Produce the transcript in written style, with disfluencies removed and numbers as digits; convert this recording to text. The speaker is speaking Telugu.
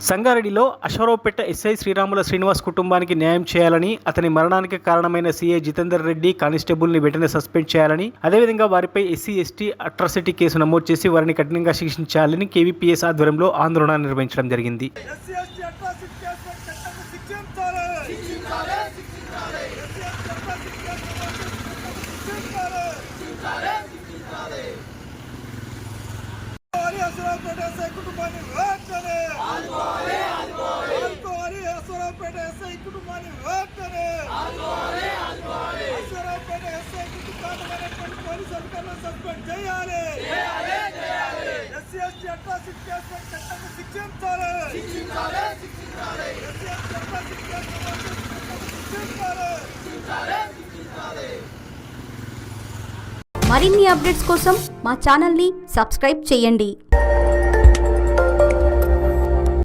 సంగారెడ్డిలో అశ్వరావుపేట ఎస్ఐ శ్రీరాముల శ్రీనివాస్ కుటుంబానికి న్యాయం చేయాలని, అతని మరణానికి కారణమైన సీఐ జితేందర్ రెడ్డి కానిస్టేబుల్ని వెంటనే సస్పెండ్ చేయాలని, అదేవిధంగా వారిపై ఎస్సీ ఎస్టీ అట్రాసిటీ కేసు నమోదు చేసి వారిని కఠినంగా శిక్షించాలని కేవీపీఎస్ ఆధ్వర్యంలో ఆందోళన నిర్వహించడం జరిగింది. మరిన్ని అప్డేట్స్ కోసం మా ఛానల్ని సబ్స్క్రైబ్ చేయండి.